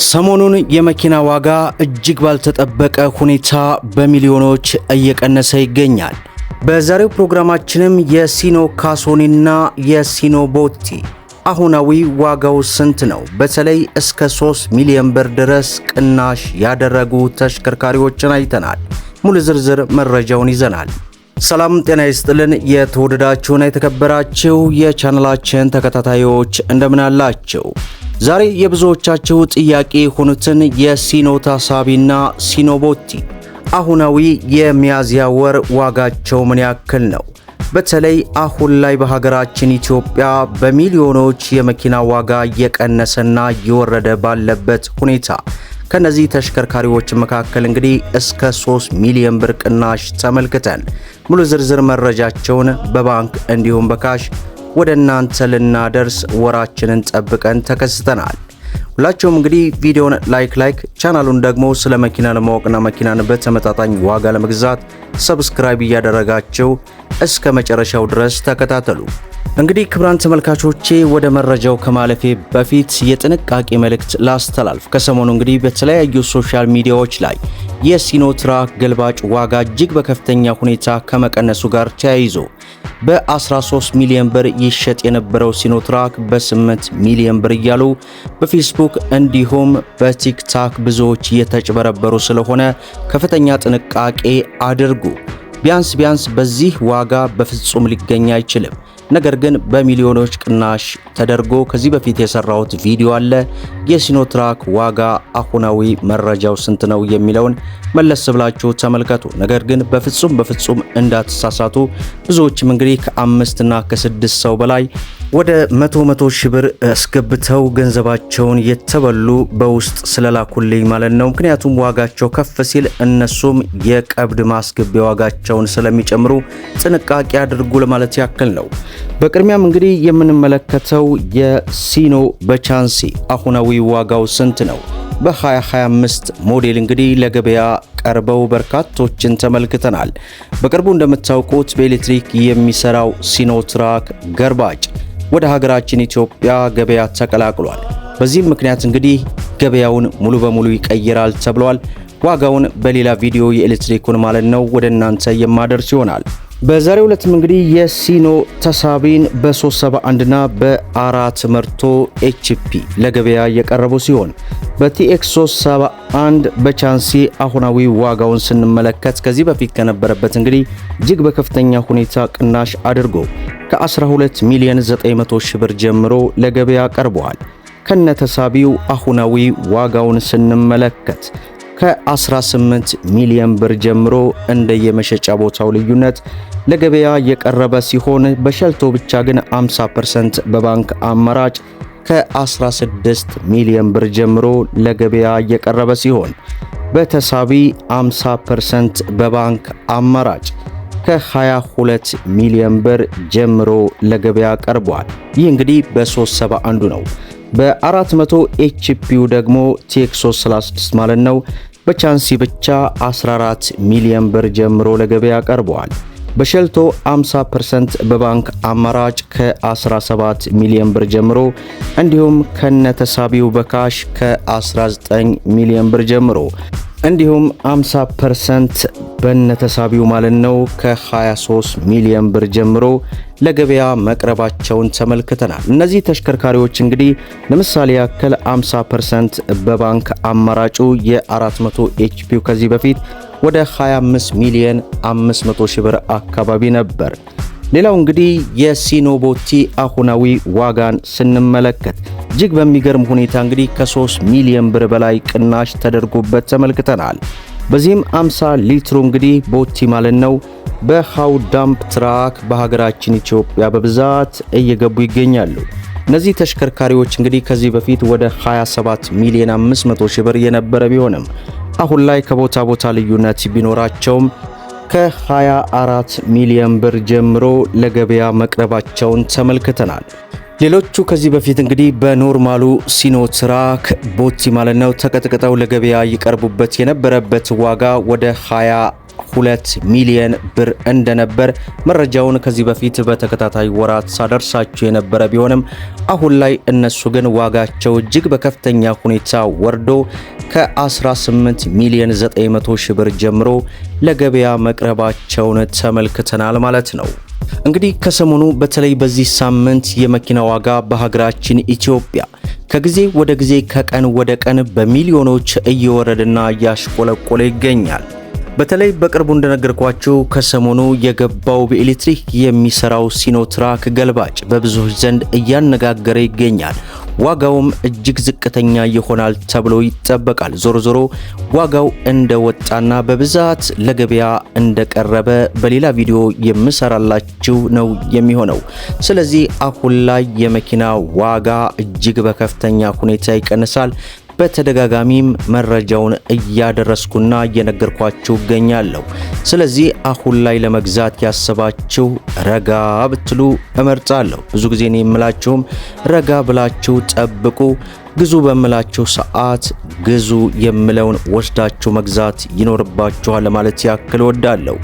ሰሞኑን የመኪና ዋጋ እጅግ ባልተጠበቀ ሁኔታ በሚሊዮኖች እየቀነሰ ይገኛል። በዛሬው ፕሮግራማችንም የሲኖ ካሶኒና የሲኖ ቦቲ አሁናዊ ዋጋው ስንት ነው? በተለይ እስከ 3 ሚሊዮን ብር ድረስ ቅናሽ ያደረጉ ተሽከርካሪዎችን አይተናል። ሙሉ ዝርዝር መረጃውን ይዘናል። ሰላም ጤና ይስጥልን። የተወደዳችሁና የተከበራችሁ የቻናላችን ተከታታዮች እንደምን አላችሁ? ዛሬ የብዙዎቻችሁ ጥያቄ የሆኑትን የሲኖ ታሳቢና ሲኖ ቦቲ አሁናዊ የሚያዝያ ወር ዋጋቸው ምን ያክል ነው? በተለይ አሁን ላይ በሀገራችን ኢትዮጵያ በሚሊዮኖች የመኪና ዋጋ እየቀነሰና እየወረደ ባለበት ሁኔታ ከነዚህ ተሽከርካሪዎች መካከል እንግዲህ እስከ 3 ሚሊዮን ብር ቅናሽ ተመልክተን ሙሉ ዝርዝር መረጃቸውን በባንክ እንዲሁም በካሽ ወደ እናንተ ልናደርስ ወራችንን ጠብቀን ተከስተናል። ሁላችሁም እንግዲህ ቪዲዮን ላይክ ቻናሉን ደግሞ ስለ መኪና ለማወቅና መኪናን በተመጣጣኝ ዋጋ ለመግዛት ሰብስክራይብ እያደረጋችሁ እስከ መጨረሻው ድረስ ተከታተሉ። እንግዲህ ክቡራን ተመልካቾቼ ወደ መረጃው ከማለፌ በፊት የጥንቃቄ መልእክት ላስተላልፍ። ከሰሞኑ እንግዲህ በተለያዩ ሶሻል ሚዲያዎች ላይ የሲኖ ትራክ ገልባጭ ዋጋ እጅግ በከፍተኛ ሁኔታ ከመቀነሱ ጋር ተያይዞ በ13 ሚሊዮን ብር ይሸጥ የነበረው ሲኖ ትራክ በ8 ሚሊዮን ብር እያሉ በፌስቡክ እንዲሁም በቲክታክ ብዙዎች እየተጭበረበሩ ስለሆነ ከፍተኛ ጥንቃቄ አድርጉ። ቢያንስ በዚህ ዋጋ በፍጹም ሊገኝ አይችልም። ነገር ግን በሚሊዮኖች ቅናሽ ተደርጎ ከዚህ በፊት የሰራሁት ቪዲዮ አለ። የሲኖ ትራክ ዋጋ አሁናዊ መረጃው ስንት ነው የሚለውን መለስ ብላችሁ ተመልከቱ። ነገር ግን በፍጹም እንዳትሳሳቱ። ብዙዎችም እንግዲህ ከ5 እና ከ6 ሰው በላይ ወደ 100 ሺህ ብር አስገብተው ገንዘባቸውን የተበሉ በውስጥ ስለላኩልኝ ማለት ነው። ምክንያቱም ዋጋቸው ከፍ ሲል እነሱም የቀብድ ማስገቢያ ዋጋቸውን ስለሚጨምሩ ጥንቃቄ አድርጉ ለማለት ያክል ነው። በቅድሚያም እንግዲህ የምንመለከተው የሲኖ በቻንሲ አሁናዊ ዋጋው ስንት ነው? በ2025 ሞዴል እንግዲህ ለገበያ ቀርበው በርካቶችን ተመልክተናል። በቅርቡ እንደምታውቁት በኤሌክትሪክ የሚሰራው ሲኖ ትራክ ገርባጭ ወደ ሀገራችን ኢትዮጵያ ገበያ ተቀላቅሏል። በዚህም ምክንያት እንግዲህ ገበያውን ሙሉ በሙሉ ይቀይራል ተብሏል። ዋጋውን በሌላ ቪዲዮ የኤሌክትሪኩን ማለት ነው ወደ እናንተ የማደርስ ይሆናል። በዛሬው ዕለትም እንግዲህ የሲኖ ተሳቢን በ371 እና በ400 HP ለገበያ የቀረቡ ሲሆን በቲኤክስ 371 በቻንሲ አሁናዊ ዋጋውን ስንመለከት ከዚህ በፊት ከነበረበት እንግዲህ እጅግ በከፍተኛ ሁኔታ ቅናሽ አድርጎ ከ12 ሚሊዮን 900 ሺህ ብር ጀምሮ ለገበያ ቀርቧል። ከነተሳቢው አሁናዊ ዋጋውን ስንመለከት ከ18 ሚሊዮን ብር ጀምሮ እንደየመሸጫ ቦታው ልዩነት ለገበያ የቀረበ ሲሆን በሸልቶ ብቻ ግን 50% በባንክ አማራጭ ከ16 ሚሊዮን ብር ጀምሮ ለገበያ የቀረበ ሲሆን በተሳቢ 50% በባንክ አማራጭ ከ22 ሚሊዮን ብር ጀምሮ ለገበያ ቀርቧል። ይህ እንግዲህ በ371 ነው። በ400 HPው ደግሞ ቲኤክስ 336 ማለት ነው በቻንሲ ብቻ 14 ሚሊዮን ብር ጀምሮ ለገበያ ቀርቧል። በሸልቶ 50% በባንክ አማራጭ ከ17 ሚሊዮን ብር ጀምሮ እንዲሁም ከነተሳቢው በካሽ ከ19 ሚሊዮን ብር ጀምሮ እንዲሁም 50% በነተሳቢው ማለት ነው ከ23 ሚሊዮን ብር ጀምሮ ለገበያ መቅረባቸውን ተመልክተናል። እነዚህ ተሽከርካሪዎች እንግዲህ ለምሳሌ ያክል 50% በባንክ አማራጩ የ400 HP ከዚህ በፊት ወደ 25 ሚሊዮን 500 ሺህ ብር አካባቢ ነበር። ሌላው እንግዲህ የሲኖ ቦቲ አሁናዊ ዋጋን ስንመለከት እጅግ በሚገርም ሁኔታ እንግዲህ ከ3 ሚሊዮን ብር በላይ ቅናሽ ተደርጎበት ተመልክተናል። በዚህም 50 ሊትሩ እንግዲህ ቦቲ ማለት ነው በሃው ዳምፕ ትራክ በሀገራችን ኢትዮጵያ በብዛት እየገቡ ይገኛሉ። እነዚህ ተሽከርካሪዎች እንግዲህ ከዚህ በፊት ወደ 27 ሚሊዮን 500 ሺህ ብር የነበረ ቢሆንም አሁን ላይ ከቦታ ቦታ ልዩነት ቢኖራቸውም ከ24 ሚሊዮን ብር ጀምሮ ለገበያ መቅረባቸውን ተመልክተናል። ሌሎቹ ከዚህ በፊት እንግዲህ በኖርማሉ ሲኖ ትራክ ቦቲ ማለት ነው ተቀጥቅጠው ለገበያ ይቀርቡበት የነበረበት ዋጋ ወደ 2 ሚሊዮን ብር እንደነበር መረጃውን ከዚህ በፊት በተከታታይ ወራት ሳደርሳችሁ የነበረ ቢሆንም አሁን ላይ እነሱ ግን ዋጋቸው እጅግ በከፍተኛ ሁኔታ ወርዶ ከ18 ሚሊዮን 900 ሺህ ብር ጀምሮ ለገበያ መቅረባቸውን ተመልክተናል ማለት ነው። እንግዲህ ከሰሞኑ በተለይ በዚህ ሳምንት የመኪና ዋጋ በሀገራችን ኢትዮጵያ ከጊዜ ወደ ጊዜ ከቀን ወደ ቀን በሚሊዮኖች እየወረደና እያሽቆለቆለ ይገኛል። በተለይ በቅርቡ እንደነገርኳችሁ ከሰሞኑ የገባው በኤሌክትሪክ የሚሰራው ሲኖትራክ ገልባጭ በብዙዎች ዘንድ እያነጋገረ ይገኛል። ዋጋውም እጅግ ዝቅተኛ ይሆናል ተብሎ ይጠበቃል። ዞሮ ዞሮ ዋጋው እንደወጣና በብዛት ለገበያ እንደቀረበ በሌላ ቪዲዮ የምሰራላችሁ ነው የሚሆነው። ስለዚህ አሁን ላይ የመኪና ዋጋ እጅግ በከፍተኛ ሁኔታ ይቀንሳል። በተደጋጋሚም መረጃውን እያደረስኩና እየነገርኳችሁ እገኛለሁ። ስለዚህ አሁን ላይ ለመግዛት ያሰባችሁ ረጋ ብትሉ እመርጣለሁ። ብዙ ጊዜ ነው የምላችሁም ረጋ ብላችሁ ጠብቁ። ግዙ በምላችሁ ሰዓት ግዙ የምለውን ወስዳችሁ መግዛት ይኖርባችኋል ለማለት ያክል ወዳለሁ።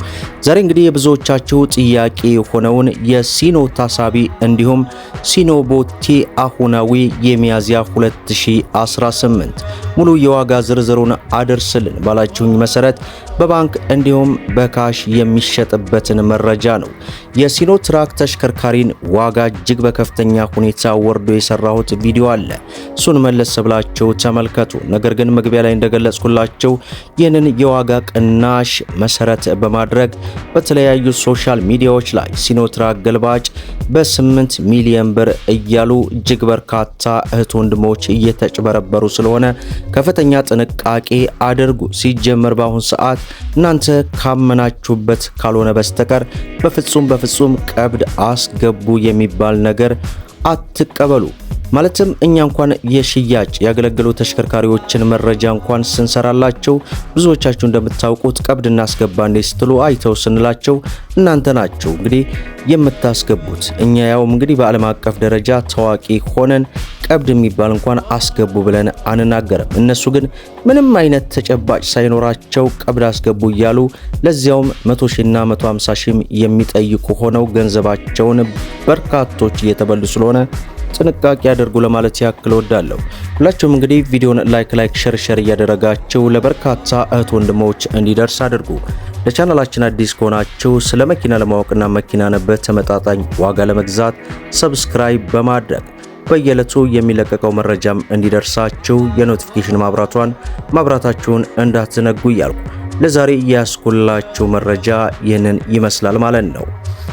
ዛሬ እንግዲህ የብዙዎቻችሁ ጥያቄ የሆነውን የሲኖ ታሳቢ እንዲሁም ሲኖ ቦቴ አሁናዊ የሚያዝያ 2018 ሙሉ የዋጋ ዝርዝሩን አድርስልን ባላችሁኝ መሰረት በባንክ እንዲሁም በካሽ የሚሸጥበትን መረጃ ነው። የሲኖ ትራክ ተሽከርካሪን ዋጋ እጅግ በከፍተኛ ሁኔታ ወርዶ የሰራሁት ቪዲዮ አለ። እሱን መለስ ብላችሁ ተመልከቱ። ነገር ግን መግቢያ ላይ እንደገለጽኩላችሁ ይህንን የዋጋ ቅናሽ መሰረት በማድረግ በተለያዩ ሶሻል ሚዲያዎች ላይ ሲኖትራክ ገልባጭ በ8 ሚሊዮን ብር እያሉ እጅግ በርካታ እህት ወንድሞች እየተጭበረበሩ ስለሆነ ከፍተኛ ጥንቃቄ አድርጉ። ሲጀመር በአሁን ሰዓት እናንተ ካመናችሁበት ካልሆነ በስተቀር በፍጹም ቀብድ አስገቡ የሚባል ነገር አትቀበሉ። ማለትም እኛ እንኳን የሽያጭ ያገለገሉ ተሽከርካሪዎችን መረጃ እንኳን ስንሰራላቸው ብዙዎቻችሁ እንደምታውቁት ቀብድ እናስገባ እንዴ ስትሉ አይተው ስንላቸው እናንተ ናችሁ እንግዲህ የምታስገቡት። እኛ ያው እንግዲህ በዓለም አቀፍ ደረጃ ታዋቂ ሆነን ቀብድ የሚባል እንኳን አስገቡ ብለን አንናገርም። እነሱ ግን ምንም አይነት ተጨባጭ ሳይኖራቸው ቀብድ አስገቡ እያሉ ለዚያውም 100 ሺና 150 ሺም የሚጠይቁ ሆነው ገንዘባቸውን በርካቶች እየተበሉ ስለሆነ ጥንቃቄ አድርጉ ለማለት ያክል ወዳለሁ። ሁላችሁም እንግዲህ ቪዲዮን ላይክ ሼር እያደረጋችሁ ለበርካታ እህት ወንድሞች እንዲደርስ አድርጉ። ለቻናላችን አዲስ ከሆናችሁ ስለ መኪና ለማወቅና መኪናን በተመጣጣኝ ዋጋ ለመግዛት ሰብስክራይብ በማድረግ በየዕለቱ የሚለቀቀው መረጃም እንዲደርሳችሁ የኖቲፊኬሽን ማብራታችሁን እንዳትዘነጉ እያልኩ ለዛሬ ያስኩላችሁ መረጃ ይህንን ይመስላል ማለት ነው።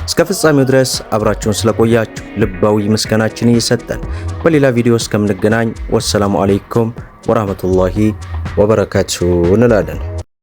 እስከ ፍጻሜው ድረስ አብራችሁን ስለቆያችሁ ልባዊ ምስጋናችን እየሰጠን በሌላ ቪዲዮ እስከምንገናኝ ወሰላሙ አለይኩም ወራህመቱላሂ ወበረካቱ እንላለን።